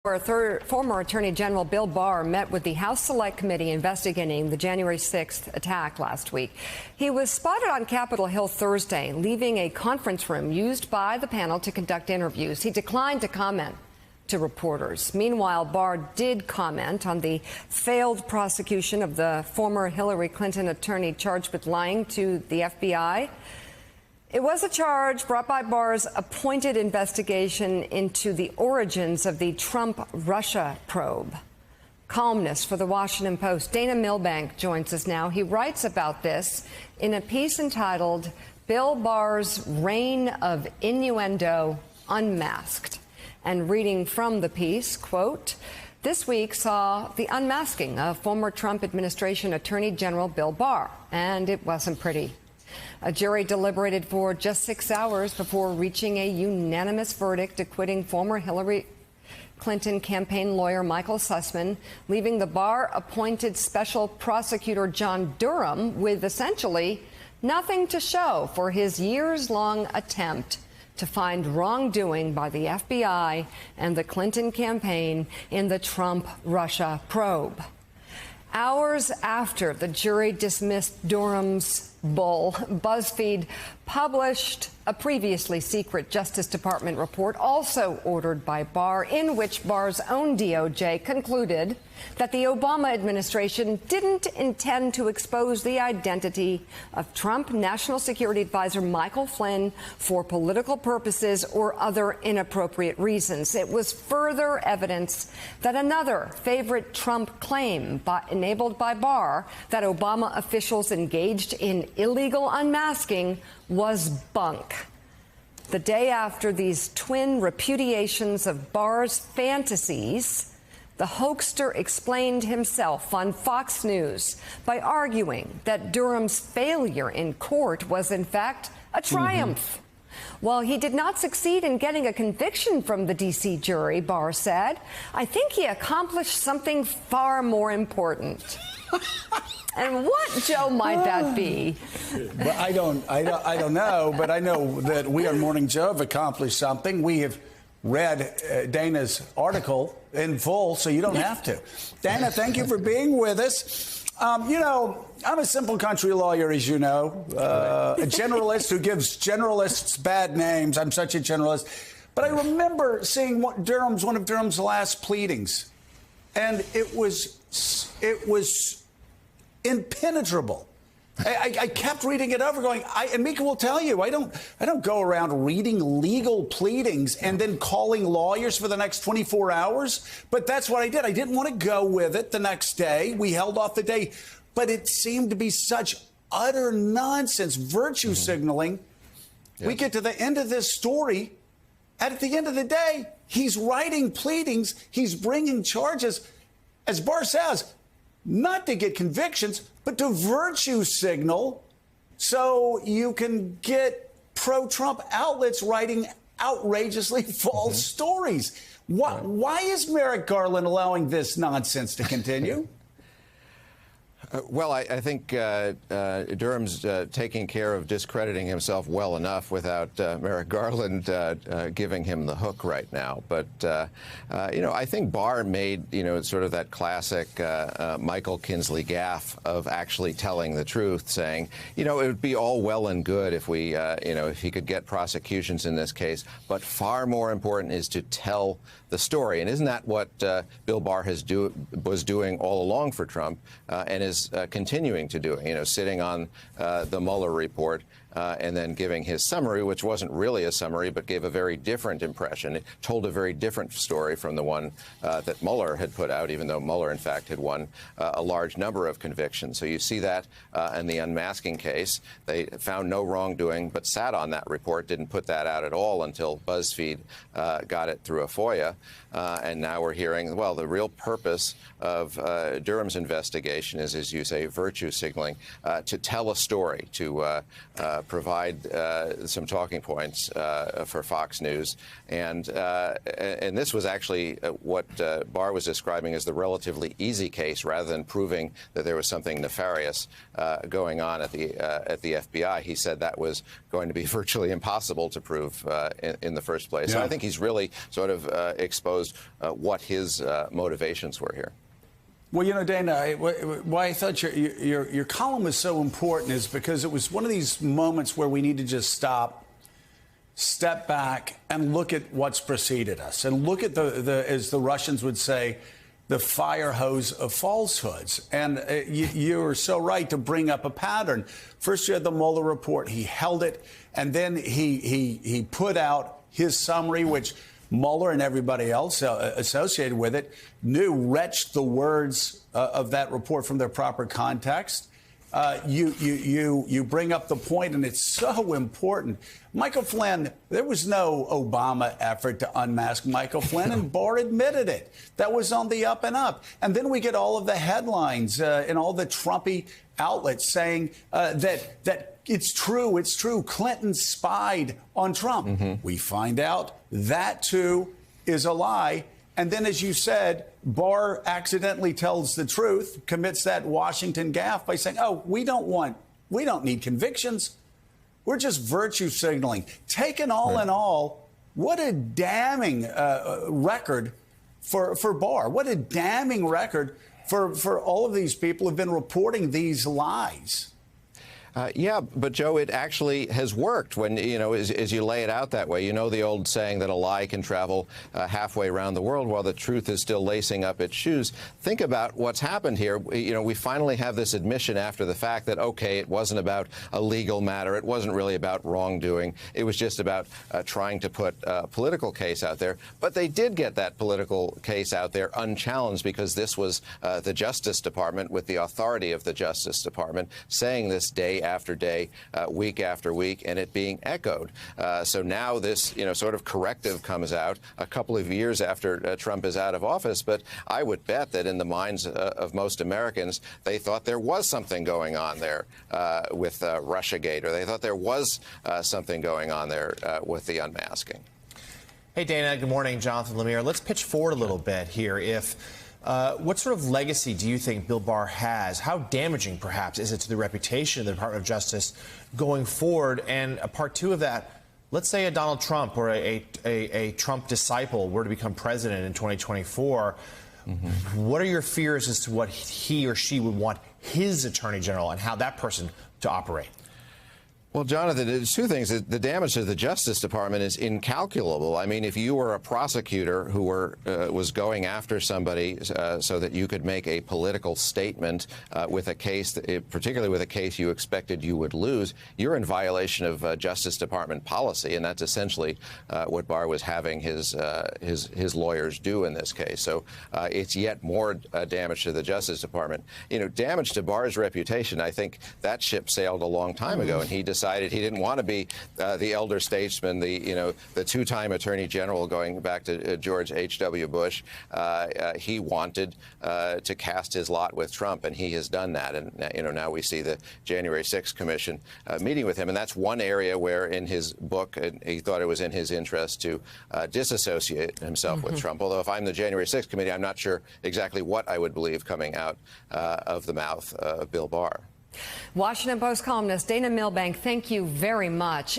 Former Attorney General Bill Barr met with the House Select Committee investigating the January 6th attack last week. He was spotted on Capitol Hill Thursday, leaving a conference room used by the panel to conduct interviews. He declined to comment to reporters. Meanwhile, Barr did comment on the failed prosecution of the former Hillary Clinton attorney charged with lying to the FBI. It was a charge brought by Barr's appointed investigation into the origins of the Trump-Russia probe. Columnist for the Washington Post, Dana Milbank, joins us now. He writes about this in a piece entitled Bill Barr's Reign of Innuendo Unmasked. And reading from the piece, quote, "This week saw the unmasking of former Trump administration Attorney General Bill Barr, and it wasn't pretty. A jury deliberated for just 6 hours before reaching a unanimous verdict acquitting former Hillary Clinton campaign lawyer Michael Sussman, leaving the Barr-appointed special prosecutor John Durham with essentially nothing to show for his years-long attempt to find wrongdoing by the FBI and the Clinton campaign in the Trump-Russia probe." Hours after the jury dismissed Durham's bull, BuzzFeed published a previously secret Justice Department report, also ordered by Barr, in which Barr's own DOJ concluded that the Obama administration didn't intend to expose the identity of Trump National Security Advisor Michael Flynn for political purposes or other inappropriate reasons. It was further evidence that another favorite Trump claim enabled by Barr, that Obama officials engaged in illegal unmasking, was bunk. The day after these twin repudiations of Barr's fantasies, the hoaxer explained himself on Fox News by arguing that Durham's failure in court was, in fact, a triumph. While he did not succeed in getting a conviction from the D.C. jury, Barr said, "I think he accomplished something far more important." And what, Joe, might that be? Well, I don't know, but I know that we on Morning Joe have accomplished something. We have read Dana's article in full, so you don't have to. Dana, thank you for being with us. I'm a simple country lawyer, as you know, a generalist who gives generalists bad names. I'm such a generalist. But I remember seeing one of Durham's last pleadings, and it was impenetrable. I kept reading it over, going, and Mika will tell you, I don't go around reading legal pleadings and then calling lawyers for the next 24 hours. But that's what I did. I didn't want to go with it the next day. We held off the day. But it seemed to be such utter nonsense, virtue signaling. Yep. We get to the end of this story. And at the end of the day, he's writing pleadings. He's bringing charges, as Barr says, not to get convictions, but to virtue signal so you can get pro-Trump outlets writing outrageously false stories. Why is Merrick Garland allowing this nonsense to continue? Well, I think Durham's taking care of discrediting himself well enough without Merrick Garland giving him the hook right now. But, I think Barr made, sort of that classic Michael Kinsley gaffe of actually telling the truth, saying, it would be all well and good if we, if he could get prosecutions in this case. But far more important is to tell the story. And isn't that what Bill Barr was doing all along for Trump and is continuing to do, sitting on the Mueller report and then giving his summary, which wasn't really a summary, but gave a very different impression. It told a very different story from the one that Mueller had put out, even though Mueller, in fact, had won a large number of convictions. So you see that in the unmasking case. They found no wrongdoing, but sat on that report, didn't put that out at all until BuzzFeed got it through a FOIA. And now we're hearing, well, the real purpose of Durham's investigation is, as you say, virtue signaling, to tell a story, to provide some talking points for Fox News. And this was actually what Barr was describing as the relatively easy case, rather than proving that there was something nefarious going on at the FBI. He said that was going to be virtually impossible to prove in the first place. Yeah. So I think he's really sort of exposed what his motivations were here. Well, you know, Dana, why I thought your column was so important is because it was one of these moments where we need to just stop, step back, and look at what's preceded us, and look at the as the Russians would say, the fire hose of falsehoods. And you're so right to bring up a pattern. First, you had the Mueller report. He held it, and then he put out his summary, which Mueller and everybody else associated with it wrenched the words of that report from their proper context. You bring up the point, and it's so important. Michael Flynn, there was no Obama effort to unmask Michael Flynn, and Barr admitted it. That was on the up and up. And then we get all of the headlines in all the Trumpy outlets saying that it's true, Clinton spied on Trump. Mm-hmm. We find out that, too, is a lie. And then, as you said, Barr accidentally tells the truth, commits that Washington gaffe by saying, oh, we don't need convictions. We're just virtue signaling. Taken all in all, what a damning record for Barr. What a damning record for all of these people who have been reporting these lies. Yeah, but Joe, it actually has worked when, as you lay it out that way. You know the old saying that a lie can travel halfway around the world while the truth is still lacing up its shoes. Think about what's happened here. We finally have this admission after the fact that, OK, it wasn't about a legal matter. It wasn't really about wrongdoing. It was just about trying to put a political case out there. But they did get that political case out there unchallenged, because this was the Justice Department, with the authority of the Justice Department, saying this day after day, week after week, and it being echoed. So now this, sort of corrective comes out a couple of years after Trump is out of office. But I would bet that in the minds of most Americans, they thought there was something going on there with Russiagate, or they thought there was something going on there with the unmasking. Hey, Dana. Good morning. Jonathan Lemire. Let's pitch forward a little bit here. What sort of legacy do you think Bill Barr has? How damaging, perhaps, is it to the reputation of the Department of Justice going forward? And part two of that, let's say a Donald Trump or a Trump disciple were to become president in 2024. Mm-hmm. What are your fears as to what he or she would want his attorney general and how that person to operate? Well, Jonathan, there's two things. The damage to the Justice Department is incalculable. I mean, if you were a prosecutor who was going after somebody so that you could make a political statement with a case, particularly with a case you expected you would lose, you're in violation of Justice Department policy, and that's essentially what Barr was having his lawyers do in this case. So it's yet more damage to the Justice Department. Damage to Barr's reputation. I think that ship sailed a long time ago, and he decided he didn't want to be the elder statesman, the two-time attorney general going back to George H.W. Bush. He wanted to cast his lot with Trump, and he has done that. And now we see the January 6th Commission meeting with him, and that's one area where, in his book, he thought it was in his interest to disassociate himself with Trump. Although, if I'm the January 6th committee, I'm not sure exactly what I would believe coming out of the mouth of Bill Barr. Washington Post columnist Dana Milbank, thank you very much.